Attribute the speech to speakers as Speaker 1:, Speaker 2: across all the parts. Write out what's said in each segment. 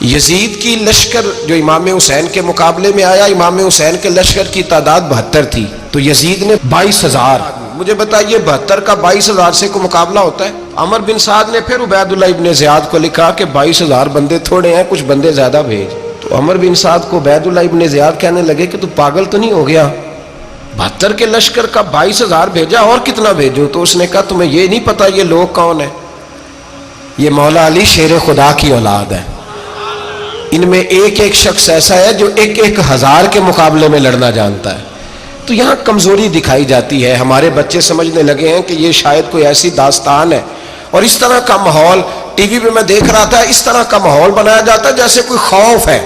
Speaker 1: یزید کی لشکر جو امام حسین کے مقابلے میں آیا، امام حسین کے لشکر کی تعداد 72 تھی، تو یزید نے 22,000. مجھے بتائیے 72 کا 22,000 سے کو مقابلہ ہوتا ہے؟ عمر بن سعد نے پھر عبید اللہ ابن زیاد کو لکھا کہ 22,000 بندے تھوڑے ہیں، کچھ بندے زیادہ بھیج. تو عمر بن سعد کو عبید اللہ ابن زیاد کہنے لگے کہ تو پاگل تو نہیں ہو گیا، 72 کے لشکر کا 22,000 بھیجا، اور کتنا بھیجو؟ تو اس نے کہا تمہیں یہ نہیں پتا یہ لوگ کون ہیں؟ یہ مولا علی شیر خدا کی اولاد ہے. ان میں ایک ایک شخص ایسا ہے جو 1,000 کے مقابلے میں لڑنا جانتا ہے. تو یہاں کمزوری دکھائی جاتی ہے. ہمارے بچے سمجھنے لگے ہیں کہ یہ شاید کوئی ایسی داستان ہے، اور اس طرح کا ماحول ٹی وی پہ میں دیکھ رہا تھا، اس طرح کا ماحول بنایا جاتا ہے جیسے کوئی خوف ہے.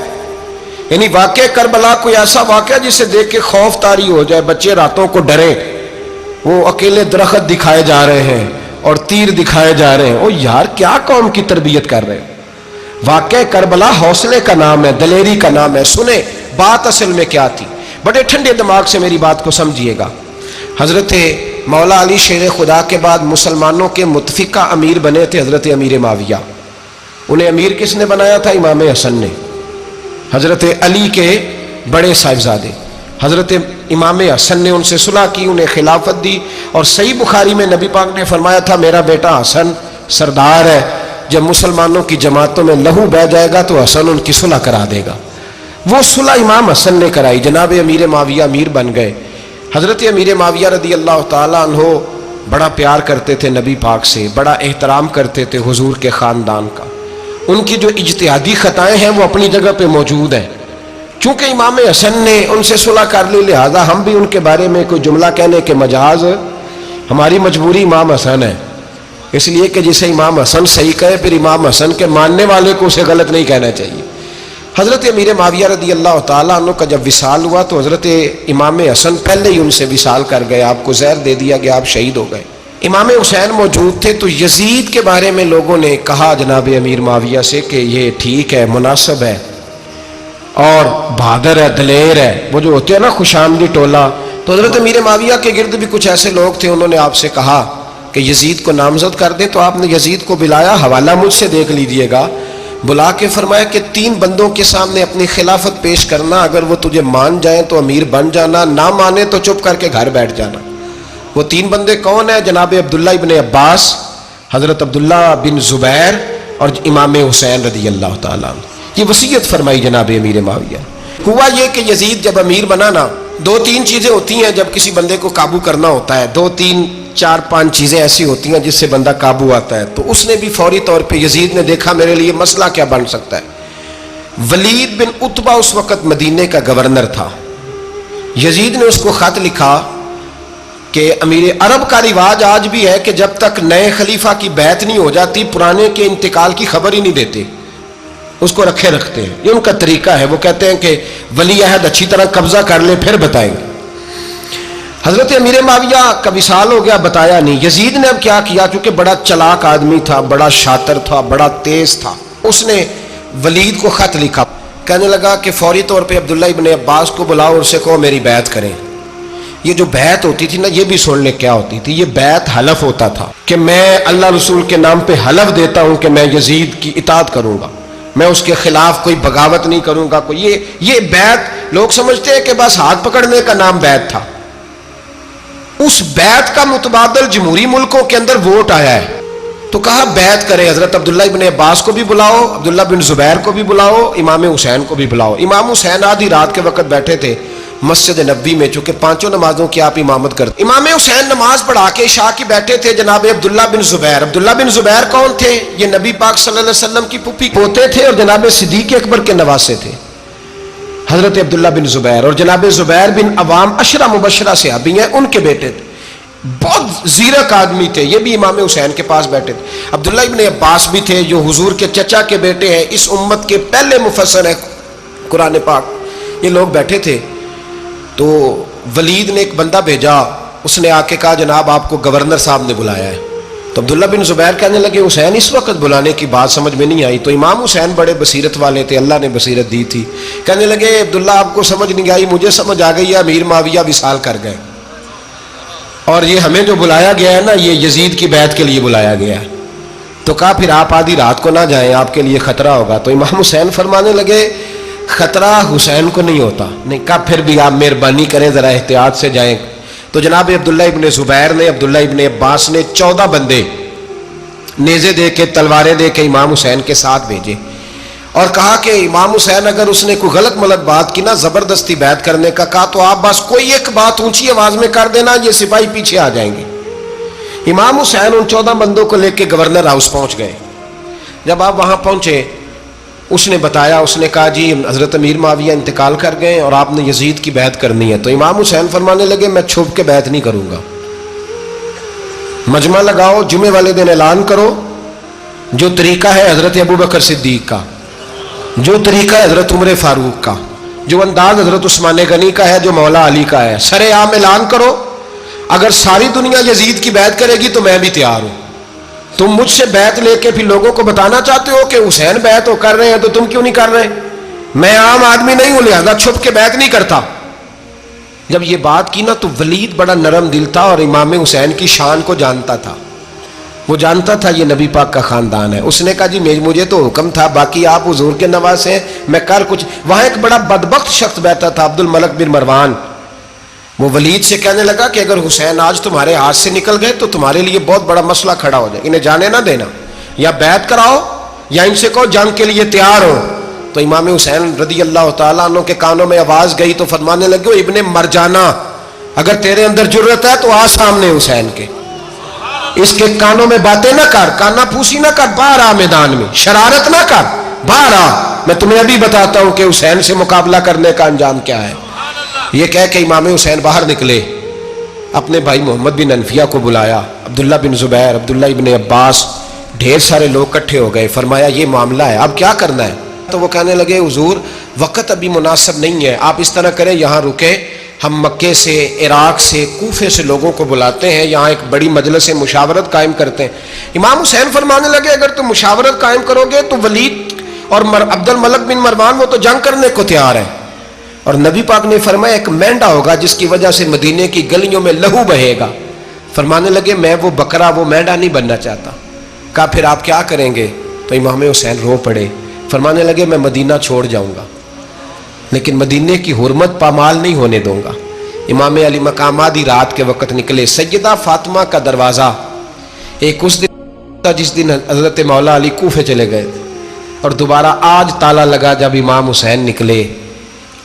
Speaker 1: یعنی واقع کربلا کوئی ایسا واقعہ جسے دیکھ کے خوف طاری ہو جائے، بچے راتوں کو ڈریں. وہ اکیلے درخت دکھائے جا رہے ہیں اور تیر دکھائے جا رہے ہیں. او یار، کیا قوم کی تربیت کر رہے ہیں؟ واقع کربلا حوصلے کا نام ہے، دلیری کا نام ہے. سنیں بات اصل میں کیا تھی، بڑے ٹھنڈے دماغ سے میری بات کو سمجھیے گا. حضرت مولا علی شیر خدا کے بعد مسلمانوں کے متفقہ امیر بنے تھے حضرت امیر معاویہ. انہیں امیر کس نے بنایا تھا؟ امام حسن نے، حضرت علی کے بڑے صاحبزادے. حضرت امام حسن نے ان سے صلح کی، انہیں خلافت دی. اور صحیح بخاری میں نبی پاک نے فرمایا تھا میرا بیٹا حسن سردار ہے، جب مسلمانوں کی جماعتوں میں لہو بہہ جائے گا تو حسن ان کی صلح کرا دے گا. وہ صلح امام حسن نے کرائی. جناب امیر معاویہ امیر بن گئے. حضرت امیر معاویہ رضی اللہ تعالیٰ عنہ بڑا پیار کرتے تھے نبی پاک سے، بڑا احترام کرتے تھے حضور کے خاندان کا. ان کی جو اجتہادی خطائیں ہیں وہ اپنی جگہ پہ موجود ہیں. چونکہ امام حسن نے ان سے صلح کر لی، لہذا ہم بھی ان کے بارے میں کوئی جملہ کہنے کے مجاز، ہماری مجبوری امام حسن ہے. اس لیے کہ جسے امام حسن صحیح کہے پھر امام حسن کے ماننے والے کو اسے غلط نہیں کہنا چاہیے. حضرت امیر معاویہ رضی اللہ تعالیٰ عنہ کا جب وصال ہوا تو حضرت امام حسن پہلے ہی ان سے وصال کر گئے، آپ کو زہر دے دیا گیا، آپ شہید ہو گئے. امام حسین موجود تھے. تو یزید کے بارے میں لوگوں نے کہا جناب امیر معاویہ سے کہ یہ ٹھیک ہے، مناسب ہے اور بہادر ہے، دلیر ہے، وہ جو ہوتے ہیں نا خوش آمدی ٹولہ. تو حضرت امیر معاویہ کے گرد بھی کچھ ایسے لوگ تھے، انہوں نے آپ سے کہا کہ یزید کو نامزد کر دیں. تو آپ نے یزید کو بلایا، حوالہ مجھ سے دیکھ لیجئے گا. بلا کے فرمایا کہ 3 بندوں کے سامنے اپنی خلافت پیش کرنا، اگر وہ تجھے مان جائیں تو امیر بن جانا، نہ مانے تو چپ کر کے گھر بیٹھ جانا. وہ 3 بندے کون ہیں؟ جناب عبداللہ ابن عباس، حضرت عبداللہ بن زبیر اور امام حسین رضی اللہ تعالیٰ عنہ. یہ وصیت فرمائی جناب امیر معاویہ. ہوا یہ کہ یزید جب امیر بنا نا، 2-3 چیزیں ہوتی ہیں جب کسی بندے کو قابو کرنا ہوتا ہے، 2-3-4-5 چیزیں ایسی ہوتی ہیں جس سے بندہ قابو آتا ہے. تو اس نے بھی فوری طور پہ، یزید نے دیکھا میرے لیے مسئلہ کیا بن سکتا ہے. ولید بن عتبہ اس وقت مدینے کا گورنر تھا. یزید نے اس کو خط لکھا کہ امیر عرب کا رواج آج بھی ہے کہ جب تک نئے خلیفہ کی بیعت نہیں ہو جاتی پرانے کے انتقال کی خبر ہی نہیں دیتے، اس کو رکھے رکھتے ہیں. یہ ان کا طریقہ ہے. وہ کہتے ہیں کہ ولی عہد اچھی طرح قبضہ کر لے پھر بتائیں گے. حضرت امیر معاویہ کا وصال ہو گیا، بتایا نہیں. یزید نے اب کیا کیا، کیونکہ بڑا چلاک آدمی تھا، بڑا شاطر تھا، بڑا تیز تھا، اس نے ولید کو خط لکھا. کہنے لگا کہ فوری طور پہ عبداللہ ابن عباس کو بلاؤ اور اسے کہو میری بیعت کریں. یہ جو بیعت ہوتی تھی نا، یہ بھی سن لے کیا ہوتی تھی. یہ بیعت حلف ہوتا تھا کہ میں اللہ رسول کے نام پہ حلف دیتا ہوں کہ میں یزید کی اطاعت کروں گا، میں اس کے خلاف کوئی بغاوت نہیں کروں گا. کوئی یہ بیعت لوگ سمجھتے ہیں کہ بس ہاتھ پکڑنے کا نام بیعت تھا. اس بیعت کا متبادل جمہوری ملکوں کے اندر ووٹ آیا ہے. تو کہا بیعت کرے. حضرت عبداللہ ابن عباس کو بھی بلاؤ، عبداللہ بن زبیر کو بھی بلاؤ، امام حسین کو بھی بلاؤ. امام حسین آدھی رات کے وقت بیٹھے تھے مسجد نبوی میں، چونکہ 5 نمازوں کی آپ امامت کرتے. امام حسین نماز پڑھا کے عشاء کی بیٹھے تھے. جناب عبداللہ بن زبیر، عبداللہ بن زبیر کون تھے؟ یہ نبی پاک صلی اللہ علیہ وسلم کی پھوپھی پوتے تھے اور جناب صدیق اکبر کے نواسے تھے. حضرت عبداللہ بن زبیر اور جناب زبیر بن عوام عشرہ مبشرہ صحابی ہیں، ان کے بیٹے تھے. بہت زیرک آدمی تھے. یہ بھی امام حسین کے پاس بیٹھے تھے. عبداللہ ابن عباس بھی تھے جو حضور کے چچا کے بیٹے ہیں، اس امت کے پہلے مفسر ہیں قرآن پاک. یہ لوگ بیٹھے تھے. تو ولید نے ایک بندہ بھیجا، اس نے آ کے کہا جناب آپ کو گورنر صاحب نے بلایا ہے. تو عبداللہ بن زبیر کہنے لگے حسین اس وقت بلانے کی بات سمجھ میں نہیں آئی. تو امام حسین بڑے بصیرت والے تھے، اللہ نے بصیرت دی تھی. کہنے لگے عبداللہ آپ کو سمجھ نہیں آئی، مجھے سمجھ آ گئی ہے، امیر معاویہ وصال کر گئے اور یہ ہمیں جو بلایا گیا ہے نا، یہ یزید کی بیعت کے لیے بلایا گیا ہے. تو کہا پھر آپ آدھی رات کو نہ جائیں، آپ کے لیے خطرہ ہوگا۔ تو امام حسین فرمانے لگے خطرہ حسین کو نہیں ہوتا۔ نہیں، کہا پھر بھی آپ مہربانی کریں ذرا احتیاط سے جائیں۔ تو جناب عبداللہ ابن زبیر نے، عبداللہ ابن عباس نے 14 بندے نیزے دے کے، تلواریں دے کے امام حسین کے ساتھ بھیجے اور کہا کہ امام حسین اگر اس نے کوئی غلط ملت بات کی نا، زبردستی بیعت کرنے کا کہا، تو آپ بس کوئی ایک بات اونچی آواز میں کر دینا، یہ سپاہی پیچھے آ جائیں گے۔ امام حسین ان 14 بندوں کو لے کے گورنر ہاؤس پہنچ گئے۔ جب آپ وہاں پہنچے، اس نے بتایا، اس نے کہا جی حضرت امیر معاویہ انتقال کر گئے اور آپ نے یزید کی بیعت کرنی ہے۔ تو امام حسین فرمانے لگے میں چھپ کے بیعت نہیں کروں گا، مجمع لگاؤ، جمعے والے دن اعلان کرو، جو طریقہ ہے حضرت ابوبکر صدیق کا، جو طریقہ ہے حضرت عمر فاروق کا، جو انداز حضرت عثمان غنی کا ہے، جو مولا علی کا ہے، سر عام اعلان کرو، اگر ساری دنیا یزید کی بیعت کرے گی تو میں بھی تیار ہوں۔ تم مجھ سے بیعت لے کے پھر لوگوں کو بتانا چاہتے ہو کہ حسین بیعت ہو کر رہے ہیں، تو تم کیوں نہیں کر رہے؟ میں عام آدمی نہیں ہوں، لہذا چھپ کے بیعت نہیں کرتا۔ جب یہ بات کی نا تو ولید بڑا نرم دل تھا اور امام حسین کی شان کو جانتا تھا، وہ جانتا تھا یہ نبی پاک کا خاندان ہے۔ اس نے کہا جی مجھے تو حکم تھا، باقی آپ حضور کے نواز ہیں، میں کر کچھ۔ وہاں ایک بڑا بدبخت شخص بیٹھا تھا، عبد الملک بن مروان، وہ ولید سے کہنے لگا کہ اگر حسین آج تمہارے ہاتھ سے نکل گئے تو تمہارے لیے بہت بڑا مسئلہ کھڑا ہو جائے، انہیں جانے نہ دینا، یا بیعت کراؤ یا ان سے کہو جنگ کے لیے تیار ہو۔ تو امام حسین رضی اللہ تعالیٰ عنہ کے کانوں میں آواز گئی تو فرمانے لگے ابن مرجانہ، اگر تیرے اندر جرت ہے تو آ سامنے حسین کے، اس کے کانوں میں باتیں نہ کر، کانا پھوسی نہ کر، باہر آ میدان میں، شرارت نہ کر، باہر آ، میں تمہیں ابھی بتاتا ہوں کہ حسین سے مقابلہ کرنے کا انجام کیا ہے۔ یہ کہہ کہ امام حسین باہر نکلے، اپنے بھائی محمد بن انفیہ کو بلایا، عبداللہ بن زبیر، عبداللہ ابن عباس، ڈھیر سارے لوگ کٹھے ہو گئے۔ فرمایا یہ معاملہ ہے، اب کیا کرنا ہے؟ تو وہ کہنے لگے حضور وقت ابھی مناسب نہیں ہے، آپ اس طرح کریں یہاں رکے، ہم مکے سے، عراق سے، کوفے سے لوگوں کو بلاتے ہیں، یہاں ایک بڑی مجلس مشاورت قائم کرتے ہیں۔ امام حسین فرمانے لگے اگر تم مشاورت قائم کرو گے تو ولید اور عبد الملک بن مروان وہ تو جنگ کرنے کو تیار ہے، اور نبی پاک نے فرمایا ایک مینڈا ہوگا جس کی وجہ سے مدینے کی گلیوں میں لہو بہے گا۔ فرمانے لگے میں وہ بکرا، وہ مینڈا نہیں بننا چاہتا۔ کہا پھر آپ کیا کریں گے؟ تو امام حسین رو پڑے، فرمانے لگے میں مدینہ چھوڑ جاؤں گا لیکن مدینے کی حرمت پامال نہیں ہونے دوں گا۔ امام علی مقام آدھی رات کے وقت نکلے، سیدہ فاطمہ کا دروازہ ایک اس دن تھا جس دن حضرت مولا علی کوفے چلے گئے تھے، اور دوبارہ آج تالا لگا جب امام حسین نکلے۔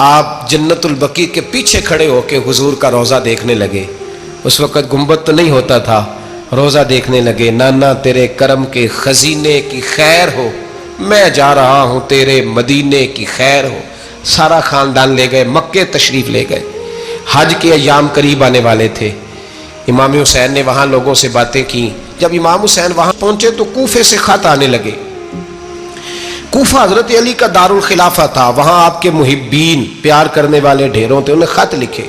Speaker 1: آپ جنت البقیع کے پیچھے کھڑے ہو کے حضور کا روضہ دیکھنے لگے، اس وقت گنبد تو نہیں ہوتا تھا، روضہ دیکھنے لگے۔ نانا تیرے کرم کے خزینے کی خیر ہو، میں جا رہا ہوں تیرے مدینے کی خیر ہو۔ سارا خاندان لے گئے، مکے تشریف لے گئے، حج کے ایام قریب آنے والے تھے۔ امام حسین نے وہاں لوگوں سے باتیں کی۔ جب امام حسین وہاں پہنچے تو کوفے سے خط آنے لگے۔ کوفہ حضرت علی کا دارالخلافہ تھا، وہاں آپ کے محبین، پیار کرنے والے ڈھیروں تھے، انہیں خط لکھے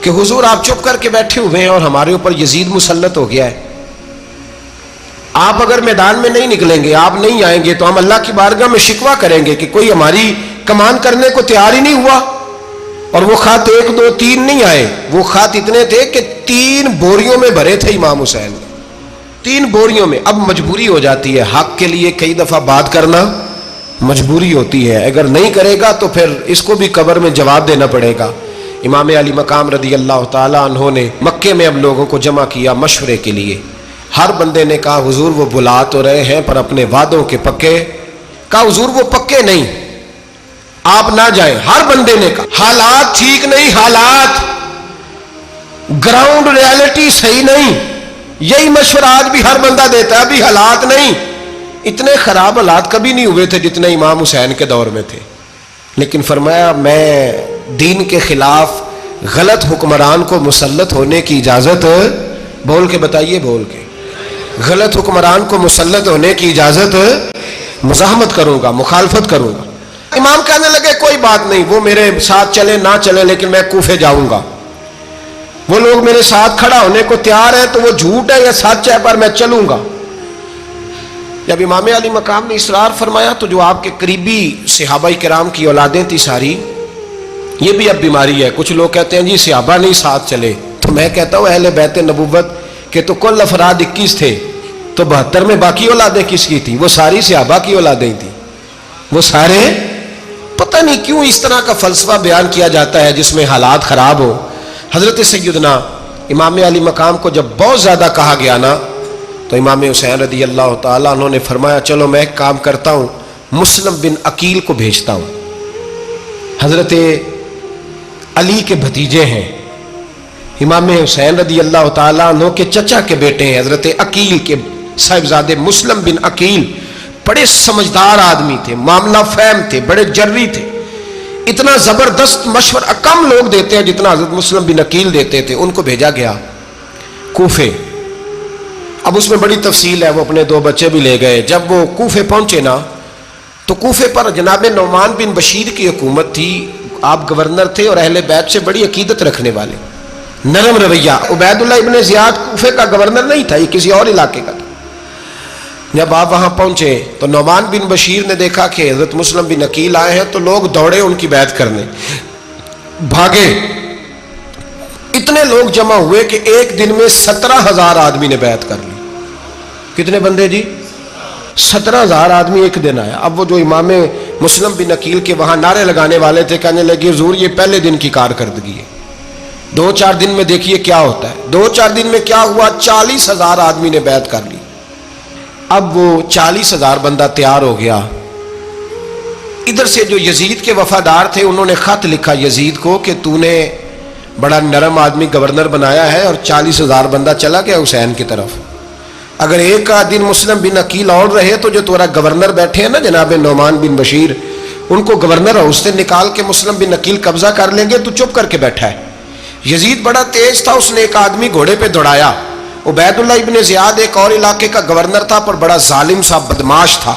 Speaker 1: کہ حضور آپ چپ کر کے بیٹھے ہوئے ہیں اور ہمارے اوپر یزید مسلط ہو گیا ہے، آپ اگر میدان میں نہیں نکلیں گے، آپ نہیں آئیں گے تو ہم اللہ کی بارگاہ میں شکوہ کریں گے کہ کوئی ہماری کمان کرنے کو تیار ہی نہیں ہوا۔ اور وہ خط 1 2 3 نہیں آئے، وہ خط اتنے تھے کہ 3 بوریوں میں بھرے تھے امام حسین، 3 بوریوں میں۔ اب مجبوری ہو جاتی ہے، حق کے لیے کئی دفعہ بات کرنا مجبوری ہوتی ہے، اگر نہیں کرے گا تو پھر اس کو بھی قبر میں جواب دینا پڑے گا۔ امام علی مقام رضی اللہ تعالیٰ عنہ نے مکے میں اب لوگوں کو جمع کیا مشورے کے لیے۔ ہر بندے نے کہا حضور وہ بلا تو رہے ہیں پر اپنے وعدوں کے پکے۔ کہا حضور وہ پکے نہیں، آپ نہ جائیں۔ ہر بندے نے کہا حالات ٹھیک نہیں، حالات گراؤنڈ ریالٹی صحیح نہیں، یہی مشورہ آج بھی ہر بندہ دیتا ہے، ابھی حالات نہیں۔ اتنے خراب حالات کبھی نہیں ہوئے تھے جتنے امام حسین کے دور میں تھے، لیکن فرمایا میں دین کے خلاف غلط حکمران کو مسلط ہونے کی اجازت، بول کے بتائیے، بول کے، غلط حکمران کو مسلط ہونے کی اجازت، مزاحمت کروں گا، مخالفت کروں گا۔ امام کہنے لگے کوئی بات نہیں، وہ میرے ساتھ چلے نہ چلے لیکن میں کوفے جاؤں گا، وہ لوگ میرے ساتھ کھڑا ہونے کو تیار ہے تو وہ جھوٹ ہے یا سچ ہے پر میں چلوں گا۔ جب امام علی مقام نے اصرار فرمایا تو جو آپ کے قریبی صحابہ کرام کی اولادیں تھی ساری، یہ بھی اب بیماری ہے، کچھ لوگ کہتے ہیں جی صحابہ نہیں ساتھ چلے، تو میں کہتا ہوں اہل بیت نبوت کے تو کل افراد 21 تھے، تو 72 میں باقی اولادیں کس کی تھی؟ وہ ساری صحابہ کی اولادیں تھیں، وہ سارے. پتہ نہیں کیوں اس طرح کا فلسفہ بیان کیا جاتا ہے جس میں حالات خراب ہو. حضرت سیدنا امام علی مقام کو جب بہت زیادہ کہا گیا نا تو امام حسین رضی اللہ تعالیٰ عنہ نے فرمایا چلو میں ایک کام کرتا ہوں، مسلم بن عقیل کو بھیجتا ہوں. حضرت علی کے بھتیجے ہیں، امام حسین رضی اللہ تعالیٰ عنہ کے چچا کے بیٹے ہیں حضرت عقیل کے صاحبزادے مسلم بن عقیل. بڑے سمجھدار آدمی تھے، معاملہ فہم تھے، بڑے جری تھے. اتنا زبردست مشورہ کم لوگ دیتے ہیں جتنا حضرت مسلم بن عقیل دیتے تھے. ان کو بھیجا گیا کوفے. اب اس میں بڑی تفصیل ہے، وہ اپنے 2 بچے بھی لے گئے. جب وہ کوفے پہنچے نا تو کوفے پر جناب نعمان بن بشیر کی حکومت تھی. آپ گورنر تھے اور اہل بیت سے بڑی عقیدت رکھنے والے، نرم رویہ. عبید اللہ ابن زیاد کوفے کا گورنر نہیں تھا، یہ کسی اور علاقے کا تھا. جب آپ وہاں پہنچے تو نعمان بن بشیر نے دیکھا کہ حضرت مسلم بن عقیل آئے ہیں تو لوگ دوڑے ان کی بیعت کرنے، بھاگے. اتنے لوگ جمع ہوئے کہ ایک دن میں 17,000 آدمی نے بیعت کر لی. کتنے بندے جی؟ 17,000 آدمی ایک دن آیا. اب وہ جو امام مسلم بن عقیل کے وہاں نعرے لگانے والے تھے کہنے لگے حضور یہ پہلے دن کی کارکردگی ہے، 2-4 دن میں دیکھیے کیا ہوتا ہے. 2-4 دن میں کیا ہوا؟ 40,000 آدمی نے بیعت کر لی. اب وہ 40,000 بندہ تیار ہو گیا. ادھر سے جو یزید کے وفادار تھے انہوں نے خط لکھا یزید کو کہ تو نے بڑا نرم آدمی گورنر بنایا ہے اور 40,000 بندہ چلا گیا حسین کی طرف. اگر ایک دن مسلم بن عقیل اور رہے تو جو تمہارا گورنر بیٹھے ہیں نا جناب نعمان بن بشیر، ان کو گورنر ہاؤس سے نکال کے مسلم بن عقیل قبضہ کر لیں گے. تو چپ کر کے بیٹھا ہے. یزید بڑا تیز تھا، اس نے ایک آدمی گھوڑے پہ دوڑایا. عبید اللہ ابن زیاد ایک اور علاقے کا گورنر تھا پر بڑا ظالم سا بدماش تھا،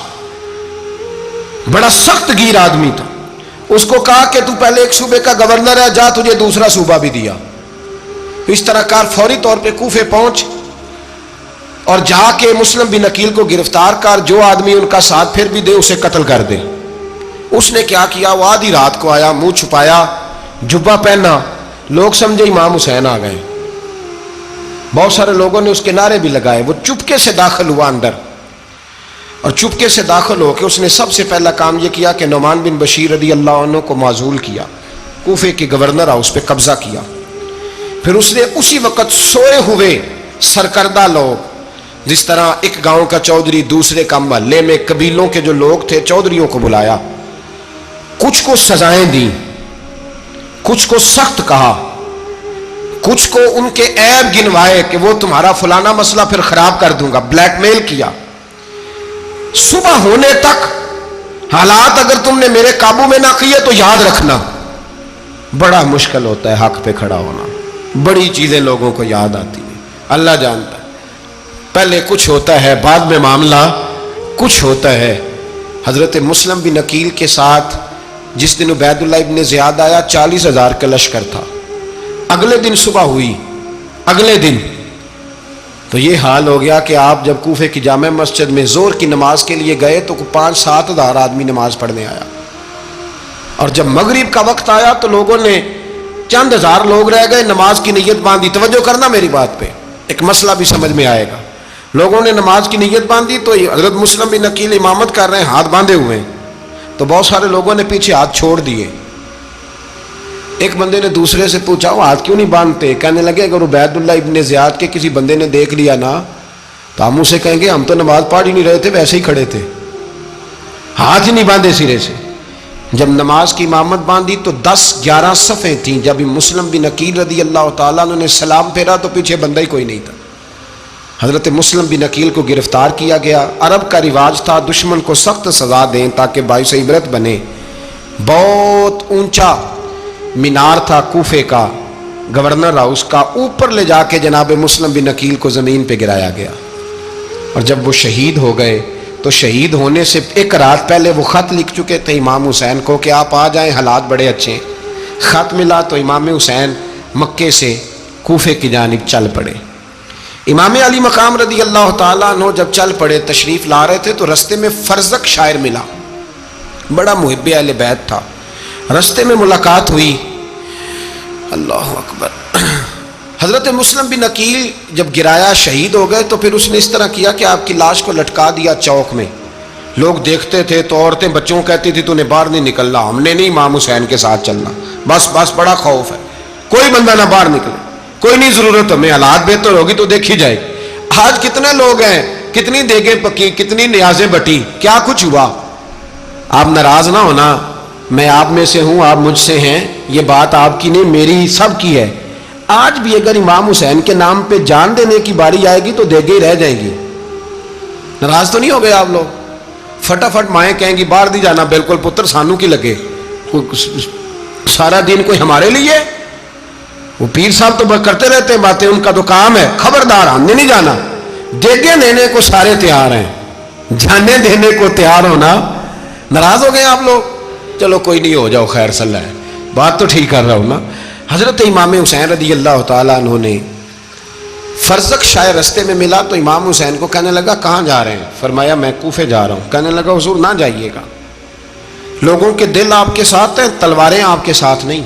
Speaker 1: بڑا سخت گیر آدمی تھا. اس کو کہا کہ تو پہلے ایک صوبے کا گورنر ہے، جا تجھے دوسرا صوبہ بھی دیا. اس طرح کار فوری طور پہ کوفے پہنچ اور جا کے مسلم بن عقیل کو گرفتار کر، جو آدمی ان کا ساتھ پھر بھی دے اسے قتل کر دے. اس نے کیا کیا؟ وہ آدھی رات کو آیا، منہ چھپایا، جبہ پہنا. لوگ سمجھے امام حسین آ گئے. بہت سارے لوگوں نے اس کے نعرے بھی لگائے. وہ چپکے سے داخل ہوا اندر اور چپکے سے داخل ہو کے اس نے سب سے پہلا کام یہ کیا کہ نعمان بن بشیر رضی اللہ عنہ کو معزول کیا، کوفے کے گورنر ہاؤس پہ قبضہ کیا. پھر اس نے اسی وقت سوئے ہوئے سرکردہ لوگ، جس طرح ایک گاؤں کا چودھری دوسرے کا محلے میں قبیلوں کے جو لوگ تھے چودھریوں کو بلایا. کچھ کو سزائیں دیں، کچھ کو سخت کہا، کچھ کو ان کے عیب گنوائے کہ وہ تمہارا فلانا مسئلہ پھر خراب کر دوں گا. بلیک میل کیا. صبح ہونے تک حالات اگر تم نے میرے قابو میں نہ کیے تو یاد رکھنا بڑا مشکل ہوتا ہے حق پہ کھڑا ہونا. بڑی چیزیں لوگوں کو یاد آتی ہیں، اللہ جانتا ہے. پہلے کچھ ہوتا ہے، بعد میں معاملہ کچھ ہوتا ہے. حضرت مسلم بن عقیل کے ساتھ جس دن عبید اللہ ابن زیاد آیا 40,000 کا لشکر تھا. اگلے دن صبح ہوئی، اگلے دن تو یہ حال ہو گیا کہ آپ جب کوفے کی جامع مسجد میں زور کی نماز کے لیے گئے تو 5-7 ہزار آدمی نماز پڑھنے آیا. اور جب مغرب کا وقت آیا تو لوگوں نے چند ہزار لوگ رہ گئے، نماز کی نیت باندھی. توجہ کرنا میری بات پہ، ایک مسئلہ بھی سمجھ میں آئے گا. لوگوں نے نماز کی نیت باندھی تو حضرت مسلم بن عقیل امامت کر رہے ہیں، ہاتھ باندھے ہوئے ہیں. تو بہت سارے لوگوں نے پیچھے ہاتھ چھوڑ دیے. ایک بندے نے دوسرے سے پوچھا وہ ہاتھ کیوں نہیں باندھتے؟ کہنے لگے اگر عبید اللہ ابن زیاد کے کسی بندے نے دیکھ لیا نا تو ہم اسے کہیں گے ہم تو نماز پڑھ ہی نہیں رہے تھے، ویسے ہی کھڑے تھے، ہاتھ ہی نہیں باندھے سرے سے. جب نماز کی امامت باندھی تو 10-11 صفیں تھیں. جب مسلم بن عقیل رضی اللہ تعالیٰ عنہ نے سلام پھیرا تو پیچھے بندہ ہی کوئی نہیں تھا. حضرت مسلم بن عقیل کو گرفتار کیا گیا. عرب کا رواج تھا دشمن کو سخت سزا دیں تاکہ باعث عبرت بنے. بہت اونچا مینار تھا کوفے کا گورنر ہاؤس کا، اوپر لے جا کے جناب مسلم بن عقیل کو زمین پہ گرایا گیا. اور جب وہ شہید ہو گئے تو شہید ہونے سے ایک رات پہلے وہ خط لکھ چکے تھے امام حسین کو کہ آپ آ جائیں، حالات بڑے اچھے ہیں. خط ملا تو امام حسین مکے سے کوفے کی جانب چل پڑے. امام علی مقام رضی اللہ تعالیٰ عنہ جب چل پڑے تشریف لا رہے تھے تو رستے میں فرزق شاعر ملا، بڑا محب اہل بیت تھا. رستے میں ملاقات ہوئی، اللہ اکبر. حضرت مسلم بن عقیل جب گرایا شہید ہو گئے تو پھر اس نے اس طرح کیا کہ آپ کی لاش کو لٹکا دیا چوک میں. لوگ دیکھتے تھے تو عورتیں بچوں کہتی تھی تو نے باہر نہیں نکلنا, ہم نے نہیں امام حسین کے ساتھ چلنا, بس بڑا خوف ہے, کوئی بندہ نہ باہر نکلے, کوئی نہیں ضرورت ہمیں, حالات بہتر ہوگی تو دیکھی جائے. آج کتنے لوگ ہیں, کتنی دیگیں پکی, کتنی نیازیں بٹی, کیا کچھ ہوا. آپ ناراض نہ ہونا, میں آپ میں سے ہوں, آپ مجھ سے ہیں, یہ بات آپ کی نہیں میری سب کی ہے. آج بھی اگر امام حسین کے نام پہ جان دینے کی باری آئے گی تو دیگیں رہ جائیں گی. ناراض تو نہیں ہو گئے آپ لوگ؟ فٹافٹ مائیں کہیں گی باہر دی جانا, بالکل پتر سانو کی لگے, سارا دن کوئی ہمارے لیے. وہ پیر صاحب تو کرتے رہتے ہیں باتیں, ان کا تو کام ہے, خبردار ہم نے نہیں جانا. دیگیں دینے کو سارے تیار ہیں, جانے دینے کو تیار ہونا. ناراض ہو گئے آپ لوگ؟ چلو کوئی نہیں, ہو جاؤ, خیر صلی اللہ ہے, بات تو ٹھیک کر رہا ہوں نا. حضرت امام حسین رضی اللہ تعالیٰ عنہ نے فرزق شاہ رستے میں ملا تو امام حسین کو کہنے لگا کہاں جا رہے ہیں؟ فرمایا میں کوفے جا رہا ہوں. کہنے لگا حضور نہ جائیے گا, لوگوں کے دل آپ کے ساتھ ہیں, تلواریں آپ کے ساتھ نہیں.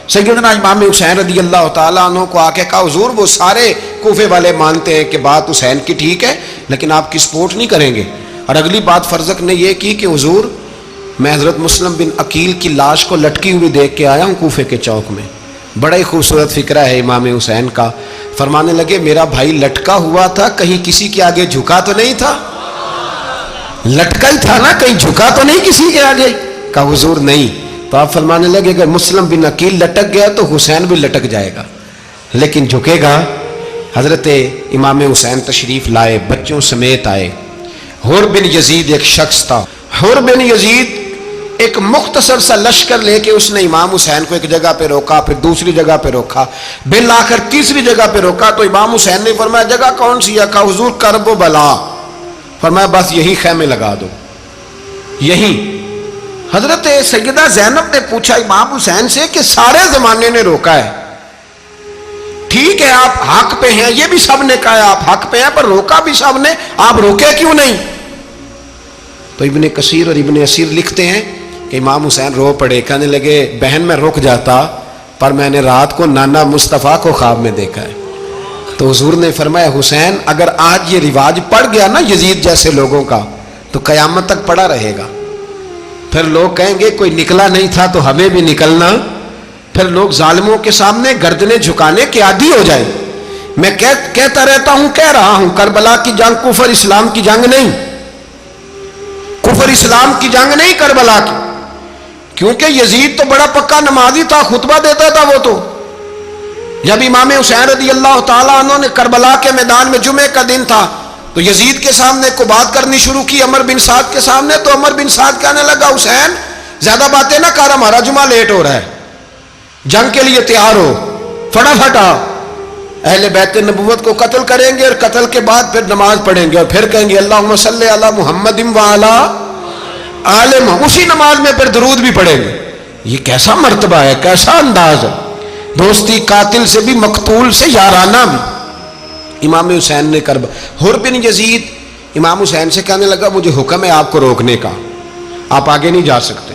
Speaker 1: سیدنا امام حسین رضی اللہ تعالیٰ عنہ کو آ کے کہا حضور وہ سارے کوفے والے مانتے ہیں کہ بات حسین کی ٹھیک ہے لیکن آپ کی سپورٹ نہیں کریں گے. اور اگلی بات فرزق نے یہ کی کہ حضور میں حضرت مسلم بن عقیل کی لاش کو لٹکی ہوئی دیکھ کے آیا ہوں کوفے کے چوک میں. بڑا ہی خوبصورت فکرہ ہے امام حسین کا. فرمانے لگے میرا بھائی لٹکا ہوا تھا, کہیں کسی کے آگے جھکا تو نہیں تھا؟ لٹکا ہی تھا نا, کہیں جھکا تو نہیں کسی کے آگے؟ کہا حضور نہیں. تو آپ فرمانے لگے اگر مسلم بن عقیل لٹک گیا تو حسین بھی لٹک جائے گا, لیکن جھکے گا. حضرت امام حسین تشریف لائے, بچوں سمیت آئے. حر بن یزید ایک شخص تھا. حر بن یزید ایک مختصر سا لشکر لے کے اس نے امام حسین کو ایک جگہ پہ روکا, پھر دوسری جگہ پہ روکا, بالآخر تیسری جگہ پہ روکا. تو امام حسین نے فرمایا جگہ کون سی ہے؟ کہا حضور کرب و بلا. فرمایا بس یہی خیمے لگا دو, یہی. حضرت سیدہ زینب نے پوچھا امام حسین سے کہ سارے زمانے نے روکا ہے, ٹھیک ہے آپ حق پہ ہیں, یہ بھی سب نے کہا آپ حق پہ ہیں, پر روکا بھی سب نے, آپ روکے کیوں نہیں؟ تو ابن کثیر اور ابن اسیر لکھتے ہیں کہ امام حسین رو پڑے, کہنے لگے بہن میں رک جاتا پر میں نے رات کو نانا مصطفیٰ کو خواب میں دیکھا ہے. تو حضور نے فرمایا حسین اگر آج یہ رواج پڑ گیا نا یزید جیسے لوگوں کا تو قیامت تک پڑا رہے گا. پھر لوگ کہیں گے کوئی نکلا نہیں تھا تو ہمیں بھی نکلنا. پھر لوگ ظالموں کے سامنے گردنیں جھکانے کے عادی ہو جائیں. میں کہتا رہتا ہوں, کہہ رہا ہوں, کربلا کی جنگ کفر اسلام کی جنگ نہیں, کفر اسلام کی جنگ نہیں کربلا کی. کیونکہ یزید تو بڑا پکا نمازی تھا, خطبہ دیتا تھا. وہ تو جب امام حسین رضی اللہ تعالیٰ عنہ نے کربلا کے میدان میں جمعے کا دن تھا تو یزید کے سامنے کو بات کرنی شروع کی, عمر بن سعد کے سامنے. تو عمر بن سعد کہنے لگا حسین زیادہ باتیں نہ کر, ہمارا جمعہ لیٹ ہو رہا ہے, جنگ کے لیے تیار ہو, فٹافٹ آ. اہل بیت نبوت کو قتل کریں گے اور قتل کے بعد پھر نماز پڑھیں گے اور پھر کہیں گے اللہم صلی علی محمد وعلی آل محمد, اسی نماز میں پھر درود بھی پڑھیں گے. یہ کیسا مرتبہ ہے, کیسا انداز ہے, دوستی قاتل سے بھی مقتول سے یارانہ بھی. امام حسین نے کرب. حر بن یزید امام حسین سے کہنے لگا مجھے حکم ہے آپ کو روکنے کا, آپ آگے نہیں جا سکتے.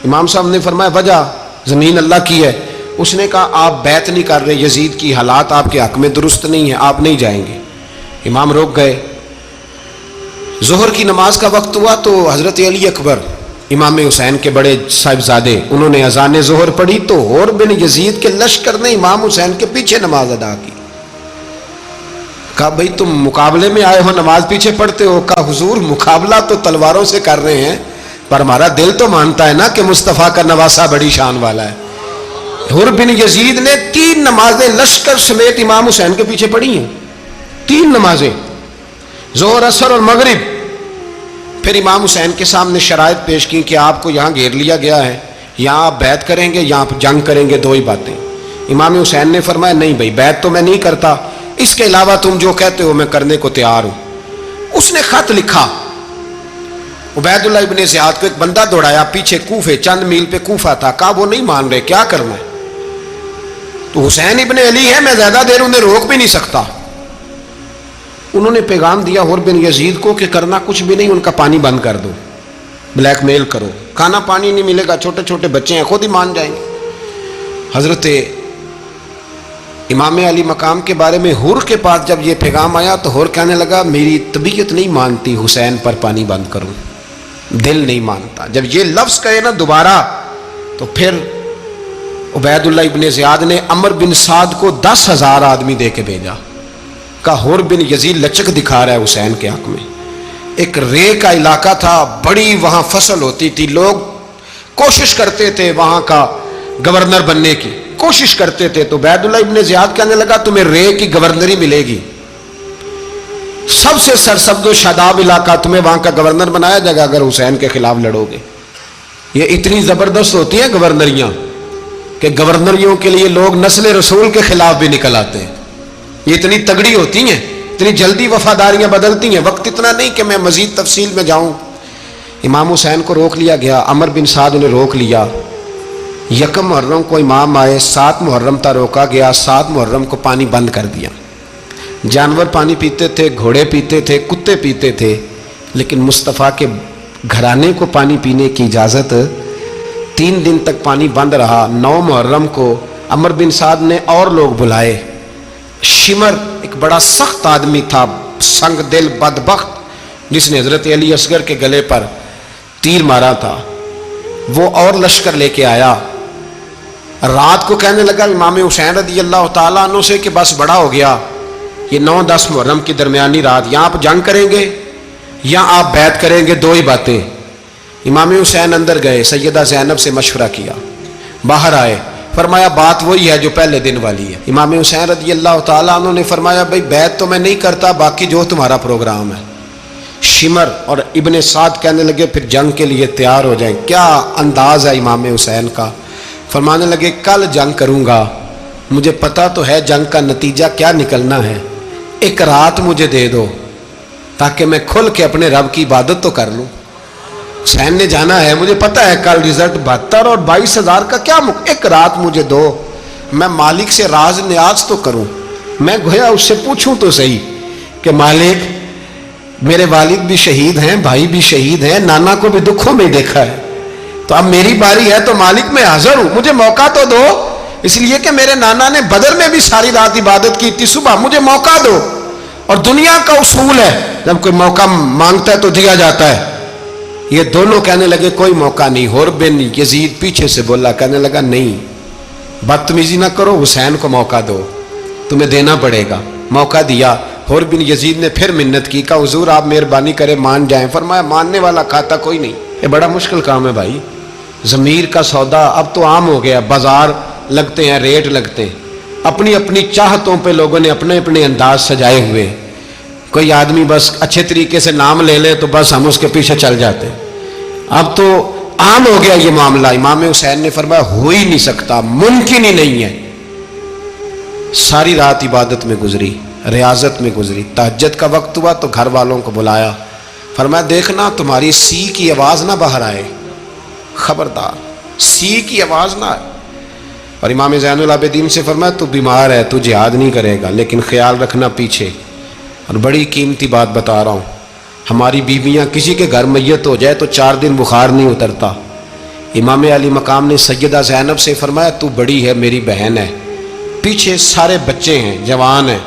Speaker 1: امام صاحب نے فرمایا وجہ زمین اللہ کی ہے. اس نے کہا آپ بیعت نہیں کر رہے, یزید کی حالات آپ کے حق میں درست نہیں ہیں, آپ نہیں جائیں گے. امام روک گئے. ظہر کی نماز کا وقت ہوا تو حضرت علی اکبر امام حسین کے بڑے صاحبزادے انہوں نے اذان ظہر پڑھی تو حر بن یزید کے لشکر نے امام حسین کے پیچھے نماز ادا کی. کہا بھئی تم مقابلے میں آئے ہو, نماز پیچھے پڑھتے ہو؟ کہا حضور مقابلہ تو تلواروں سے کر رہے ہیں پر ہمارا دل تو مانتا ہے نا کہ مصطفیٰ کا نواسہ بڑی شان والا ہے. حر بن یزید نے 3 نمازیں لشکر سمیت امام حسین کے پیچھے پڑھی ہیں, 3 نمازیں, ظہر اثر اور مغرب. پھر امام حسین کے سامنے شرائط پیش کی کہ آپ کو یہاں گھیر لیا گیا ہے, یہاں آپ بیعت کریں گے, یہاں جنگ کریں گے, 2 ہی باتیں. امام حسین نے فرمایا نہیں بھائی بیعت تو میں نہیں کرتا, اس کے علاوہ تم جو کہتے ہو میں کرنے کو تیار ہوں. اس نے خط لکھا عبید اللہ ابن زیاد کو, ایک بندہ دوڑایا پیچھے کوفے, چند میل پہ کوفہ تھا. کہا وہ نہیں مان رہے, کیا کرنا ہے؟ تو حسین ابن علی ہے, میں زیادہ دیر انہیں روک بھی نہیں سکتا. انہوں نے پیغام دیا حر بن یزید کو کہ کرنا کچھ بھی نہیں, ان کا پانی بند کر دو, بلیک میل کرو, کھانا پانی نہیں ملے گا, چھوٹے چھوٹے بچے ہیں, خود ہی مان جائیں گے. حضرت امام علی مقام کے بارے میں حور کے پاس جب یہ پیغام آیا تو حور کہنے لگا میری طبیعت نہیں مانتی حسین پر پانی بند کروں، دل نہیں مانتا۔ جب یہ لفظ کہے نا دوبارہ تو پھر عبید اللہ ابن زیاد نے عمر بن سعد کو 10,000 آدمی دے کے بھیجا، کہا حور بن یزید لچک دکھا رہا ہے حسین کے حق میں۔ ایک رے کا علاقہ تھا، بڑی وہاں فصل ہوتی تھی، لوگ کوشش کرتے تھے وہاں کا گورنر بننے کی، کوشش کرتے تھے۔ تو عبید اللہ ابن زیاد کہنے لگا تمہیں رے کی گورنری ملے گی، سب سے سرسبز و شاداب علاقہ، تمہیں وہاں کا گورنر بنایا جائے گا اگر حسین کے خلاف لڑو گے۔ یہ اتنی زبردست ہوتی ہیں گورنریاں کہ گورنریوں کے لیے لوگ نسل رسول کے خلاف بھی نکل آتے ہیں، یہ اتنی تگڑی ہوتی ہیں، اتنی جلدی وفاداریاں بدلتی ہیں۔ وقت اتنا نہیں کہ میں مزید تفصیل میں جاؤں۔ امام حسین کو روک لیا گیا، عمر بن سعد نے روک لیا۔ یکم محرم کو امام آئے، 7 محرم تا روکا گیا، 7 محرم کو پانی بند کر دیا۔ جانور پانی پیتے تھے، گھوڑے پیتے تھے، کتے پیتے تھے، لیکن مصطفیٰ کے گھرانے کو پانی پینے کی اجازت 3 دن تک پانی بند رہا۔ 9 محرم کو عمر بن سعد نے اور لوگ بلائے۔ شمر ایک بڑا سخت آدمی تھا، سنگ دل بدبخت، جس نے حضرت علی اصغر کے گلے پر تیر مارا تھا، وہ اور لشکر لے کے آیا۔ رات کو کہنے لگا امام حسین رضی اللہ تعالیٰ عنہ سے کہ بس بڑا ہو گیا، یہ 9-10 محرم کی درمیانی رات، یا آپ جنگ کریں گے یا آپ بیعت کریں گے، 2 ہی باتیں۔ امام حسین اندر گئے، سیدہ زینب سے مشورہ کیا، باہر آئے، فرمایا بات وہی ہے جو پہلے دن والی ہے۔ امام حسین رضی اللہ تعالیٰ عنہ نے فرمایا بھئی بیعت تو میں نہیں کرتا، باقی جو تمہارا پروگرام ہے۔ شمر اور ابن سعد کہنے لگے پھر جنگ کے لیے تیار ہو جائیں۔ کیا انداز ہے امام حسین کا، فرمانے لگے کل جنگ کروں گا، مجھے پتا تو ہے جنگ کا نتیجہ کیا نکلنا ہے، ایک رات مجھے دے دو تاکہ میں کھل کے اپنے رب کی عبادت تو کر لوں۔ حسین نے جانا ہے، مجھے پتا ہے کل رزلٹ 72 اور 22,000 کا کیا ایک رات مجھے دو، میں مالک سے راز نیاز تو کروں، میں گویا اس سے پوچھوں تو صحیح کہ مالک میرے والد بھی شہید ہیں، بھائی بھی شہید ہیں، نانا کو بھی دکھوں میں دیکھا ہے، تو اب میری باری ہے تو مالک میں حاضر ہوں، مجھے موقع تو دو، اس لیے کہ میرے نانا نے بدر میں بھی ساری رات عبادت کی تھی، صبح مجھے موقع دو۔ اور دنیا کا اصول ہے جب کوئی موقع مانگتا ہے تو دیا جاتا ہے۔ یہ دونوں کہنے لگے کوئی موقع نہیں۔ حور بن یزید پیچھے سے بولا، کہنے لگا نہیں، بدتمیزی نہ کرو، حسین کو موقع دو، تمہیں دینا پڑے گا۔ موقع دیا۔ حور بن یزید نے پھر منت کی، کہا حضور آپ مہربانی کریں مان جائیں۔ فرمایا ماننے والا کھاتا کوئی نہیں، یہ بڑا مشکل کام ہے بھائی، ضمیر کا سودا اب تو عام ہو گیا، بازار لگتے ہیں، ریٹ لگتے ہیں، اپنی اپنی چاہتوں پہ لوگوں نے اپنے اپنے انداز سجائے ہوئے۔ کوئی آدمی بس اچھے طریقے سے نام لے لے تو بس ہم اس کے پیچھے چل جاتے ہیں، اب تو عام ہو گیا یہ معاملہ۔ امام حسین نے فرمایا ہو ہی نہیں سکتا، ممکن ہی نہیں ہے۔ ساری رات عبادت میں گزری، ریاضت میں گزری، تہجد کا وقت ہوا تو گھر والوں کو بلایا، فرمایا دیکھنا تمہاری سی کی آواز نہ باہر آئے، خبردار سی کی آواز نہ آئے۔ اور امام زین العابدین سے فرمایا تو بیمار ہے، تو جہاد نہیں کرے گا، لیکن خیال رکھنا پیچھے۔ اور بڑی قیمتی بات بتا رہا ہوں، ہماری بیویاں کسی کے گھر میت ہو جائے تو 4 دن بخار نہیں اترتا۔ امام علی مقام نے سیدہ زینب سے فرمایا تو بڑی ہے، میری بہن ہے، پیچھے سارے بچے ہیں، جوان ہیں،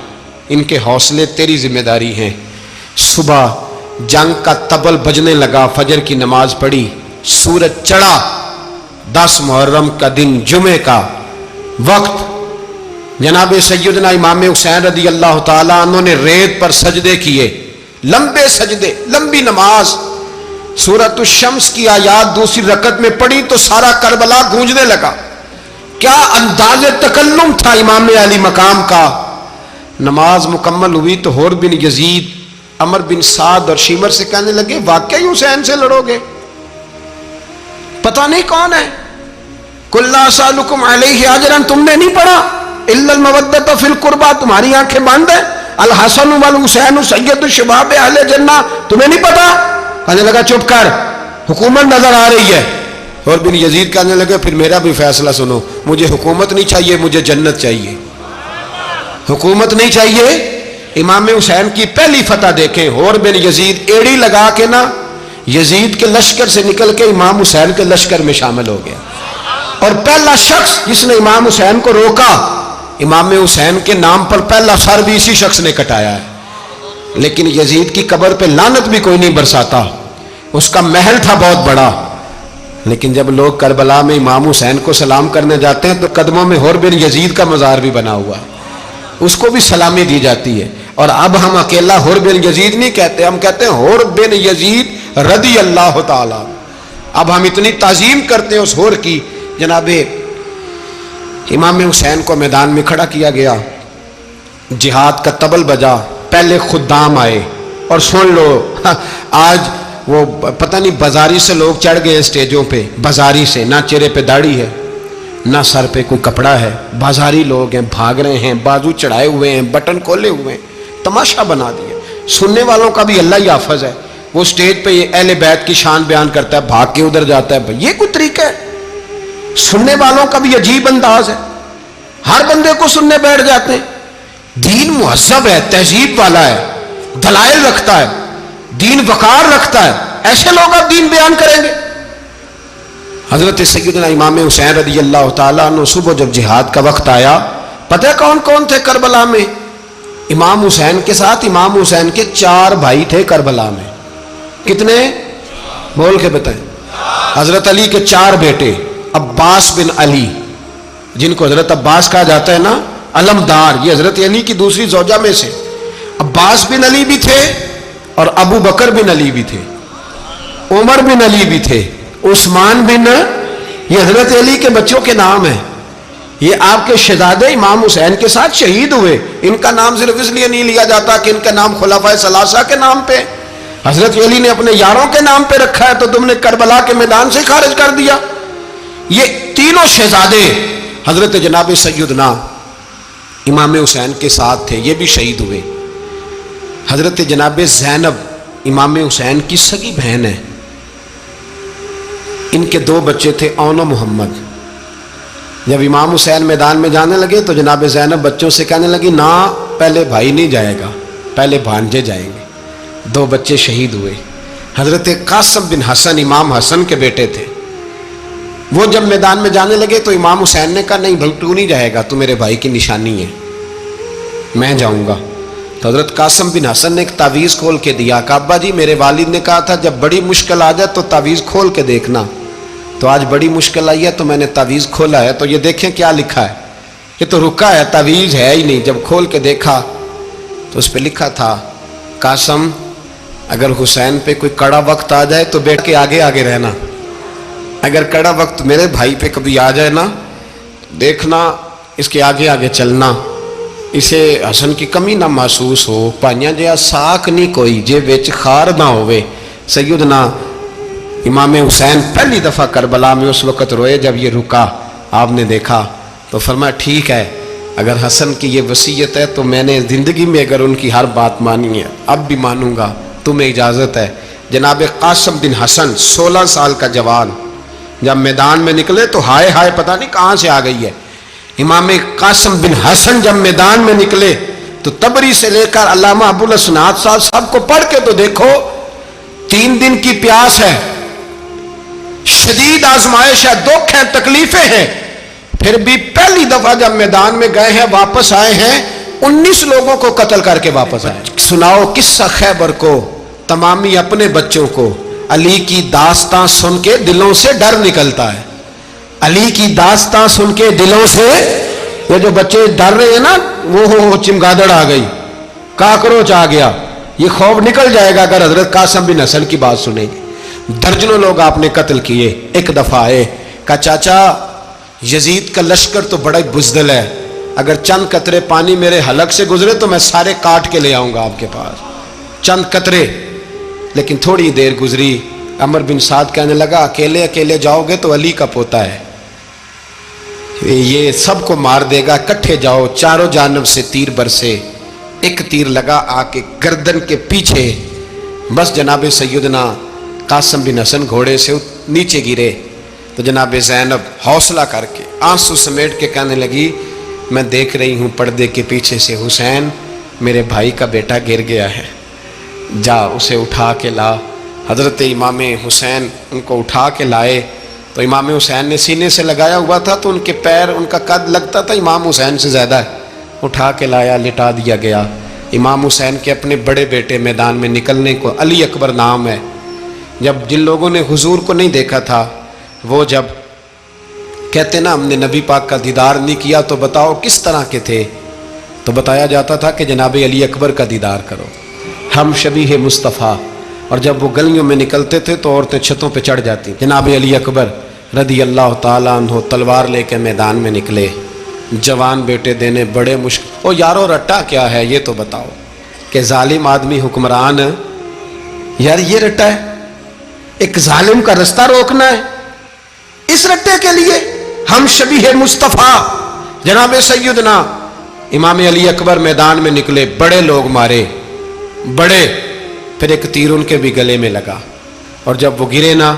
Speaker 1: ان کے حوصلے تیری ذمہ داری ہیں۔ صبح جنگ کا طبل بجنے لگا، فجر کی نماز پڑھی، سورج چڑھا، 10 محرم کا دن، جمعے کا وقت، جناب سیدنا امام حسین رضی اللہ تعالیٰ عنہ نے ریت پر سجدے کیے، لمبے سجدے، لمبی نماز، سورۃ الشمس کی آیات دوسری رکعت میں پڑھی تو سارا کربلا گونجنے لگا۔ کیا انداز تکلم تھا امام علی مقام کا۔ نماز مکمل ہوئی تو حور بن یزید، عمر بن سعد اور شمر سے کہنے لگے واقعی حسین سے لڑو گے؟ پتہ نہیں کون ہے۔ قل لا اسألکم علیہ اجرا، تم نے نہیں پڑھا؟ الا المودۃ فی القربى، تمہاری آنکھیں بند ہیں، الحسن والحسین سید الشباب اہل جنہ، تمہیں نہیں پتا؟ کہنے لگا چپ کر، حکومت نظر آ رہی ہے۔ اور بن یزید کہنے لگے پھر میرا بھی فیصلہ سنو، مجھے حکومت نہیں چاہیے، مجھے جنت چاہیے۔ حکومت نہیں چاہیے۔ امام حسین کی پہلی فتح دیکھیں، اور بن یزید ایڑی لگا کے نا یزید کے لشکر سے نکل کے امام حسین کے لشکر میں شامل ہو گیا، اور پہلا شخص جس نے امام حسین کو روکا امام حسین کے نام پر پہلا سر بھی اسی شخص نے کٹایا ہے. لیکن یزید کی قبر پہ لعنت بھی کوئی نہیں برساتا. اس کا محل تھا بہت بڑا، لیکن جب لوگ کربلا میں امام حسین کو سلام کرنے جاتے ہیں تو قدموں میں حور بن یزید کا مزار بھی بنا ہوا ہے، اس کو بھی سلامی دی جاتی ہے. اور اب ہم اکیلا حور بن یزید نہیں کہتے، ہم کہتے ہیں حور بن یزید رضی اللہ تعالی. اب ہم اتنی تعظیم کرتے ہیں اس حور کی. جناب امام حسین کو میدان میں کھڑا کیا گیا، جہاد کا طبل بجا، پہلے خدام آئے. اور سن لو، آج وہ پتہ نہیں بازاری سے لوگ چڑھ گئے اسٹیجوں پہ، بازاری سے، نہ چہرے پہ داڑھی ہے نہ سر پہ کوئی کپڑا ہے، بازاری لوگ ہیں، بھاگ رہے ہیں، بازو چڑھائے ہوئے ہیں، بٹن کھولے ہوئے ہیں، تماشا بنا دیا. سننے والوں کا بھی اللہ ہی حافظ ہے. وہ اسٹیج پہ یہ اہل بیت کی شان بیان کرتا ہے، بھاگ کے ادھر جاتا ہے. یہ کوئی طریقہ ہے؟ سننے والوں کا بھی عجیب انداز ہے، ہر بندے کو سننے بیٹھ جاتے ہیں. دین مہذب ہے، تہذیب والا ہے، دلائل رکھتا ہے، دین وقار رکھتا ہے. ایسے لوگ اب دین بیان کریں گے؟ حضرت سیدنا امام حسین رضی اللہ تعالیٰ عنہ صبح جب جہاد کا وقت آیا، پتہ ہے کون کون تھے کربلا میں؟ امام حسین کے ساتھ امام حسین کے 4 بھائی تھے کربلا میں. کتنے؟ بول کے بتائیں. حضرت علی کے 4 بیٹے، عباس بن علی، جن کو حضرت عباس کہا جاتا ہے نا، علمدار، یہ حضرت علی کی دوسری زوجہ میں سے. عباس بن علی بھی تھے اور ابو بکر بن علی بھی تھے، عمر بن علی بھی تھے، عثمان بن، یہ حضرت علی کے بچوں کے نام ہیں. یہ آپ کے شہزادے امام حسین کے ساتھ شہید ہوئے. ان کا نام صرف اس لیے نہیں لیا جاتا کہ ان کا نام خلفائے ثلاثہ کے نام پہ، حضرت علی نے اپنے یاروں کے نام پہ رکھا ہے تو تم نے کربلا کے میدان سے خارج کر دیا. یہ تینوں شہزادے حضرت جناب سیدنا امام حسین کے ساتھ تھے، یہ بھی شہید ہوئے. حضرت جناب زینب امام حسین کی سگی بہن ہے، ان کے 2 بچے تھے، اون و محمد. جب امام حسین میدان میں جانے لگے تو جناب زینب بچوں سے کہنے لگی، نہ پہلے بھائی نہیں جائے گا، پہلے بھانجے جائیں گے. 2 بچے شہید ہوئے. حضرت قاسم بن حسن امام حسن کے بیٹے تھے. وہ جب میدان میں جانے لگے تو امام حسین نے کہا، نہیں بھائی تو نہیں جائے گا، تو میرے بھائی کی نشانی ہے، میں جاؤں گا. تو حضرت قاسم بن حسن نے ایک تعویذ کھول کے دیا کہ ابا جی میرے والد نے کہا تھا جب بڑی مشکل آ جائے تو تعویذ کھول کے دیکھنا. تو آج بڑی مشکل آئی ہے تو میں نے تعویذ کھولا ہے، تو یہ دیکھیں کیا لکھا ہے. یہ تو رکا ہے، تعویذ ہے ہی نہیں. جب کھول کے دیکھا تو اس پہ لکھا تھا، قاسم اگر حسین پہ کوئی کڑا وقت آ جائے تو بیٹھ کے آگے آگے رہنا، اگر کڑا وقت میرے بھائی پہ کبھی آ جائے نا، دیکھنا اس کے آگے آگے چلنا، اسے حسن کی کمی نہ محسوس ہو. پائیاں جہاں ساکھ نہیں کوئی جے وچ خار نہ ہوئے. سیدنا امام حسین پہلی دفعہ کربلا میں اس وقت روئے جب یہ رکا. آپ نے دیکھا تو فرمایا ٹھیک ہے، اگر حسن کی یہ وصیت ہے تو میں نے زندگی میں اگر ان کی ہر بات مانی ہے اب بھی مانوں گا، تمہیں اجازت ہے. جناب قاسم بن حسن 16 سال کا جوان جب میدان میں نکلے تو ہائے ہائے پتہ نہیں کہاں سے آ گئی ہے. امام قاسم بن حسن جب میدان میں نکلے تو تبری سے لے کر علامہ ابو الاسناد صاحب سب کو پڑھ کے تو دیکھو، 3 دن کی پیاس ہے، شدید آزمائش ہے، دکھ ہے، تکلیفیں ہیں، پھر بھی پہلی دفعہ جب میدان میں گئے ہیں واپس آئے ہیں 19 لوگوں کو قتل کر کے واپس آئے. سناؤ قصہ خیبر کو، تمامی اپنے بچوں کو. علی کی داستان سن کے دلوں سے ڈر نکلتا ہے. علی کی داستان سن کے دلوں سے، یہ جو بچے ڈر رہے ہیں نا، وہ چمگادڑ آ گئی، کاکروچ آ گیا، یہ خوف نکل جائے گا اگر حضرت قاسم بن حسن کی بات سنیں گے. درجنوں لوگ آپ نے قتل کیے. ایک دفعہ آئے، کہا چاچا یزید کا لشکر تو بڑا بزدل ہے، اگر چند قطرے پانی میرے حلق سے گزرے تو میں سارے کاٹ کے لے آؤں گا آپ کے پاس، چند قطرے. لیکن تھوڑی دیر گزری، عمر بن سعد کہنے لگا اکیلے اکیلے جاؤ گے تو علی کا پوتا ہے، یہ سب کو مار دے گا، کٹھے جاؤ. چاروں جانب سے تیر برسے، ایک تیر لگا آ کے گردن کے پیچھے، بس جناب سیدنا قاسم بن حسن گھوڑے سے نیچے گرے. تو جناب زینب حوصلہ کر کے آنسو سمیٹ کے کہنے لگی، میں دیکھ رہی ہوں پردے کے پیچھے سے حسین میرے بھائی کا بیٹا گر گیا ہے، جا اسے اٹھا کے لا. حضرت امام حسین ان کو اٹھا کے لائے تو امام حسین نے سینے سے لگایا ہوا تھا تو ان کے پیر، ان کا قد لگتا تھا امام حسین سے زیادہ ہے، اٹھا کے لایا، لٹا دیا گیا۔ امام حسین کے اپنے بڑے بیٹے میدان میں نکلنے کو، علی اکبر نام ہے، جب جن لوگوں نے حضور کو نہیں دیکھا تھا وہ جب کہتے نا ہم نے نبی پاک کا دیدار نہیں کیا تو بتاؤ کس طرح کے تھے، تو بتایا جاتا تھا کہ جناب علی اکبر کا دیدار کرو، ہم شبیہ مصطفیٰ۔ اور جب وہ گلیوں میں نکلتے تھے تو عورتیں چھتوں پہ چڑھ جاتی۔ جناب علی اکبر رضی اللہ تعالیٰ عنہ تلوار لے کے میدان میں نکلے، جوان بیٹے دینے بڑے مشکل۔ او یارو رٹا کیا ہے یہ تو بتاؤ، کہ ظالم آدمی حکمران، یار یہ رٹا ہے، ایک ظالم کا رستہ روکنا ہے، اس رٹے کے لیے ہم شبیہ مصطفیٰ جناب سیدنا امام علی اکبر میدان میں نکلے، بڑے لوگ مارے، بڑے، پھر ایک تیر ان کے بھی گلے میں لگا، اور جب وہ گرے نا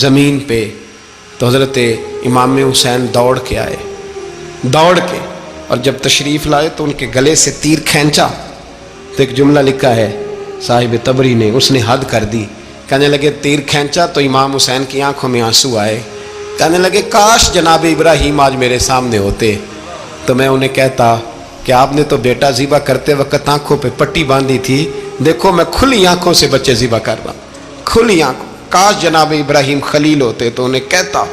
Speaker 1: زمین پہ تو حضرت امام حسین دوڑ کے آئے، دوڑ کے، اور جب تشریف لائے تو ان کے گلے سے تیر کھینچا تو ایک جملہ لکھا ہے صاحب تبری نے، اس نے حد کر دی، کہنے لگے تیر کھینچا تو امام حسین کی آنکھوں میں آنسو آئے، کہنے لگے کاش جناب ابراہیم آج میرے سامنے ہوتے تو میں انہیں کہتا کہ آپ نے تو بیٹا ذبح کرتے وقت آنکھوں پہ پٹی باندھی تھی، دیکھو میں کھلی آنکھوں سے بچے ذبح کر رہا ہوں، کھلی آنکھوں، کاش جناب ابراہیم خلیل ہوتے تو انہیں کہتا۔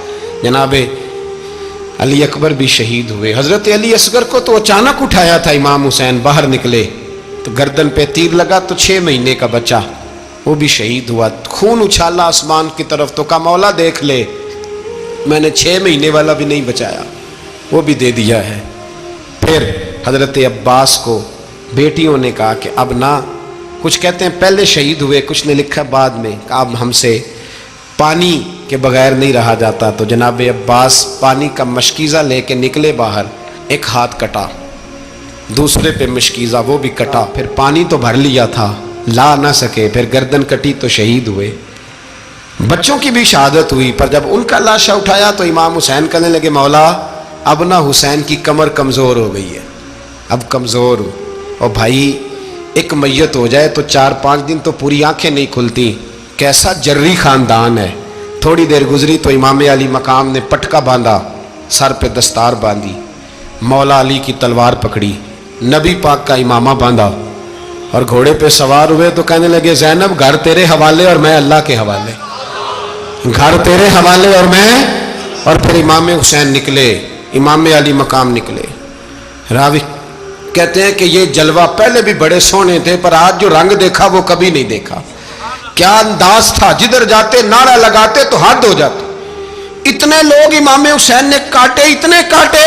Speaker 1: جناب علی اکبر بھی شہید ہوئے۔ حضرت علی اصغر کو تو اچانک اٹھایا تھا امام حسین، باہر نکلے تو گردن پہ تیر لگا تو 6 مہینے کا بچہ وہ بھی شہید ہوا، خون اچھالا آسمان کی طرف تو کہا مولا دیکھ لے، میں نے 6 مہینے والا بھی نہیں بچایا، وہ بھی دے دیا ہے۔ پھر حضرت عباس کو بیٹیوں نے کہا کہ اب نہ، کچھ کہتے ہیں پہلے شہید ہوئے، کچھ نے لکھا بعد میں، کہ اب ہم سے پانی کے بغیر نہیں رہا جاتا، تو جناب عباس پانی کا مشکیزہ لے کے نکلے باہر، ایک ہاتھ کٹا، دوسرے پہ مشکیزہ وہ بھی کٹا، پھر پانی تو بھر لیا تھا لا نہ سکے، پھر گردن کٹی تو شہید ہوئے۔ بچوں کی بھی شہادت ہوئی، پر جب ان کا لاشا اٹھایا تو امام حسین کہنے لگے مولا اب نہ حسین کی کمر کمزور ہو گئی ہے، اب کمزور ہو، اور بھائی ایک میت ہو جائے تو 4-5 دن تو پوری آنکھیں نہیں کھلتی، کیسا جری خاندان ہے۔ تھوڑی دیر گزری تو امام علی مقام نے پٹکا باندھا، سر پہ دستار باندھی، مولا علی کی تلوار پکڑی، نبی پاک کا امامہ باندھا اور گھوڑے پہ سوار ہوئے تو کہنے لگے زینب گھر تیرے حوالے اور میں اللہ کے حوالے، گھر تیرے حوالے اور میں، اور پھر امام حسین نکلے، امام علی مقام نکلے۔ راوی کہتے ہیں کہ یہ جلوہ پہلے بھی بڑے سونے تھے پر آج جو رنگ دیکھا وہ کبھی نہیں دیکھا، کیا انداز تھا، جدھر جاتے نعرہ لگاتے تو حد ہو جاتے، اتنے لوگ امام حسین نے کاٹے، اتنے کاٹے،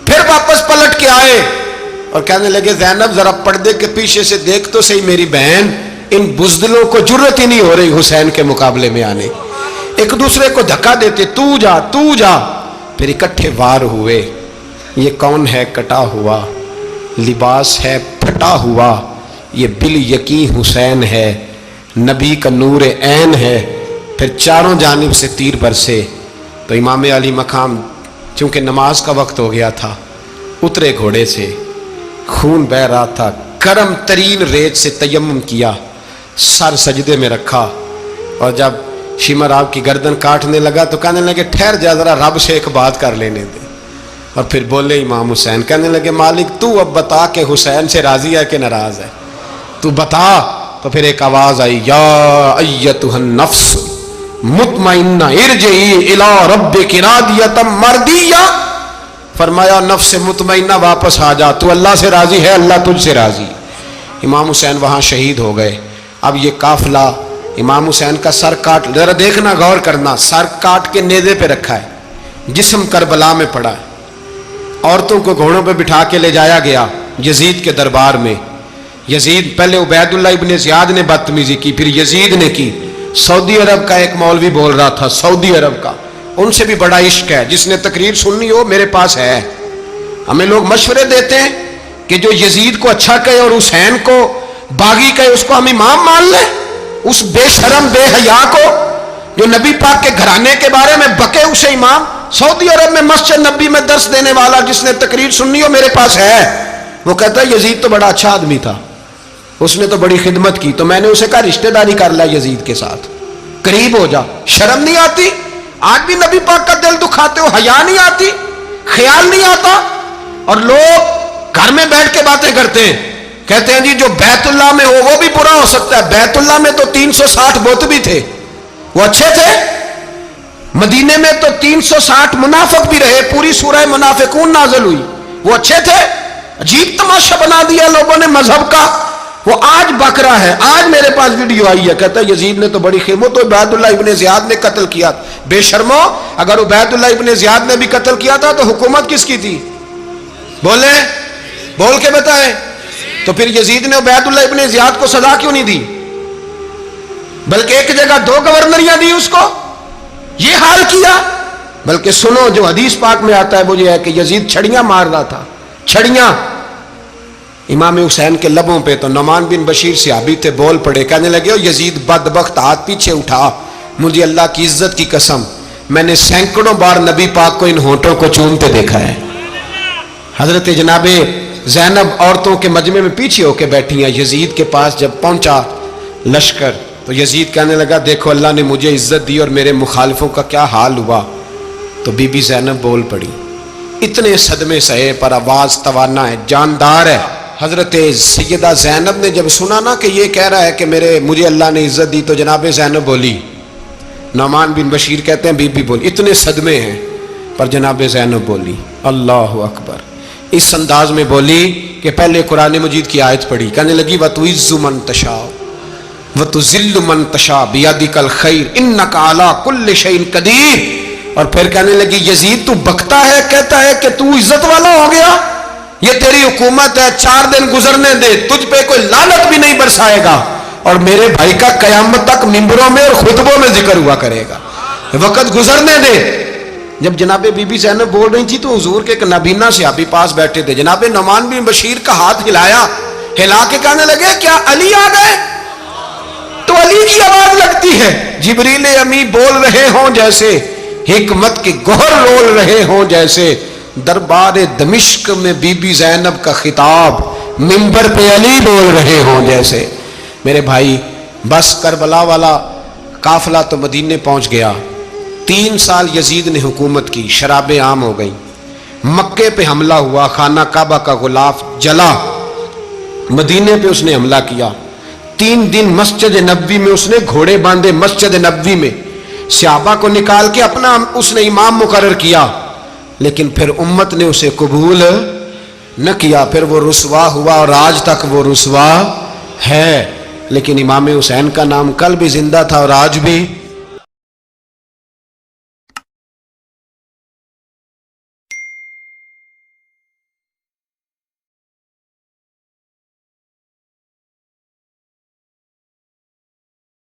Speaker 1: پھر واپس پلٹ کے آئے اور کہنے لگے زینب ذرا پردے کے پیچھے سے دیکھ تو صحیح میری بہن، ان بزدلوں کو جرت ہی نہیں ہو رہی حسین کے مقابلے میں آنے، ایک دوسرے کو دھکا دیتے، تو جا تو جا، پھر اکٹھے وار ہوئے۔ یہ کون ہے کٹا ہوا، لباس ہے پھٹا ہوا، یہ بال یقین حسین ہے، نبی کا نور عین ہے۔ پھر چاروں جانب سے تیر برسے تو امام علی مقام چونکہ نماز کا وقت ہو گیا تھا، اترے گھوڑے سے، خون بہ رہا تھا، گرم ترین ریت سے تیمم کیا، سر سجدے میں رکھا، اور جب شمر آپ کی گردن کاٹنے لگا تو کہنے لگے ٹھہر جا ذرا رب سے ایک بات کر لینے دے، اور پھر بولے امام حسین، کہنے لگے مالک تو اب بتا کہ حسین سے راضی ہے کہ ناراض ہے، تو بتا۔ تو پھر ایک آواز آئی، یا ایتھا النفس مطمئنہ ارجعی الی ربک راضیۃ مرضیہ، فرمایا نفس مطمئنہ واپس آ جا، تو اللہ سے راضی ہے، اللہ تجھ سے راضی۔ امام حسین وہاں شہید ہو گئے۔ اب یہ قافلہ امام حسین کا سر کاٹ، ذرا دیکھنا غور کرنا، سر کاٹ کے نیزے پہ رکھا ہے، جسم کربلا میں پڑا ہے، عورتوں کو گھوڑوں پہ بٹھا کے لے جایا گیا یزید کے دربار میں۔ یزید پہلے عبید اللہ ابن زیاد نے بدتمیزی کی، پھر یزید نے کی۔ سعودی عرب کا ایک مولوی بول رہا تھا، سعودی عرب کا، ان سے بھی بڑا عشق ہے، جس نے تقریر سننی ہو میرے پاس ہے۔ ہمیں لوگ مشورے دیتے ہیں کہ جو یزید کو اچھا کہے اور حسین کو باغی کہے اس کو ہم امام مان لیں، اس بے شرم بے حیا کو جو نبی پاک کے گھرانے کے بارے میں بکے اسے امام۔ سعودی عرب میں مسجد نبی میں درس دینے والا جس نے تقریر سننی ہو میرے پاس ہے، وہ کہتا ہے یزید تو بڑا اچھا آدمی تھا، اس نے تو بڑی خدمت کی، تو میں نے اسے کہا رشتہ داری کر لا یزید کے ساتھ، قریب ہو جا، شرم نہیں آتی؟ آج بھی نبی پاک کا دل دکھاتے ہو، حیا نہیں آتی، خیال نہیں آتا. اور لوگ گھر میں بیٹھ کے باتیں کرتے ہیں، کہتے ہیں جی جو بیت اللہ میں ہو وہ بھی برا ہو سکتا ہے. بیت اللہ میں تو 360 بت بھی تھے، وہ اچھے تھے. مدینے میں تو 360 منافق بھی رہے، پوری سورہ منافقون نازل ہوئی، وہ اچھے تھے. عجیب تماشا بنا دیا لوگوں نے مذہب کا. وہ آج بک رہا ہے. آج میرے پاس ویڈیو آئی ہے، کہتا ہے یزید نے تو بڑی خیر، وہ تو عبید اللہ ابن زیاد نے قتل کیا. بے شرمو، اگر عبید اللہ ابن زیاد نے بھی قتل کیا تھا تو حکومت کس کی تھی؟ بولے، بول کے بتائیں. تو پھر یزید نے عبید اللہ ابن زیاد کو سزا کیوں نہیں دی، بلکہ ایک جگہ 2 گورنریاں دی اس کو؟ یہ حال کیا. بلکہ سنو جو حدیث پاک میں آتا ہے وہ یہ ہے کہ یزید چھڑیاں مار رہا تھا، چھڑیاں. امام حسین کے لبوں پہ تو نعمان بن بشیر صحابی تھے، بول پڑے، کہنے لگے یزید بدبخت، ہاتھ پیچھے اٹھا، مجھے اللہ کی عزت کی قسم میں نے سینکڑوں بار نبی پاک کو ان ہونٹوں کو چومتے دیکھا ہے. حضرت جناب زینب عورتوں کے مجمع میں پیچھے ہو کے بیٹھی ہیں. یزید کے پاس جب پہنچا لشکر تو یزید کہنے لگا دیکھو اللہ نے مجھے عزت دی اور میرے مخالفوں کا کیا حال ہوا. تو بی بی زینب بول پڑی، اتنے صدمے سہے پر آواز توانا ہے، جاندار ہے. حضرت سیدہ زینب نے جب سنا نا کہ یہ کہہ رہا ہے کہ مجھے اللہ نے عزت دی، تو جناب زینب بولی. نعمان بن بشیر کہتے ہیں بی بی بولی، اتنے صدمے ہیں پر جناب زینب بولی اللہ اکبر. اس انداز میں بولی کہ پہلے قرآن مجید کی آیت پڑھی، کہنے لگی وَتُعِزُّ مَن تَشَاءُ وَتُذِلُّ مَن تَشَاءُ بِيَدِكَ الْخَيْرُ إِنَّكَ عَلَىٰ كُلِّ شَيْءٍ قَدِيرٌ. اور پھر کہنے لگی یزید تو بکتا ہے، کہتا ہے کہ تو عزت والا ہو گیا، یہ تیری حکومت ہے، 4 دن گزرنے دے، تجھ پہ کوئی لعنت بھی نہیں برسائے گا، اور میرے بھائی کا قیامت تک ممبروں میں اور خطبوں میں ذکر ہوا کرے گا، وقت گزرنے دے. جب جناب بی بی زینب بول رہی تھی تو حضور کے ایک نابینا صحابی پاس بیٹھے تھے، جناب نعمان بن بشیر کا ہاتھ ہلایا، ہلا کے کہنے لگے کیا علی آ گئے؟ تو علی کی آواز لگتی ہے، جبریل امی بول رہے ہوں جیسے، حکمت کے گوہر رول رہے ہوں جیسے، دربار دمشق میں بی بی زینب کا خطاب، منبر پہ علی بول رہے ہوں جیسے. میرے بھائی بس کربلا والا قافلہ تو مدینے پہنچ گیا. 3 سال یزید نے حکومت کی، شرابیں عام ہو گئیں، مکے پہ حملہ ہوا، خانہ کعبہ کا غلاف جلا، مدینے پہ اس نے حملہ کیا. 3 دن مسجد نبوی میں اس نے گھوڑے باندھے، مسجد نبوی میں صحابہ کو نکال کے اپنا اس نے امام مقرر کیا، لیکن پھر امت نے اسے قبول نہ کیا، پھر وہ رسوا ہوا اور آج تک وہ رسوا ہے. لیکن امام حسین کا نام کل بھی زندہ تھا اور آج بھی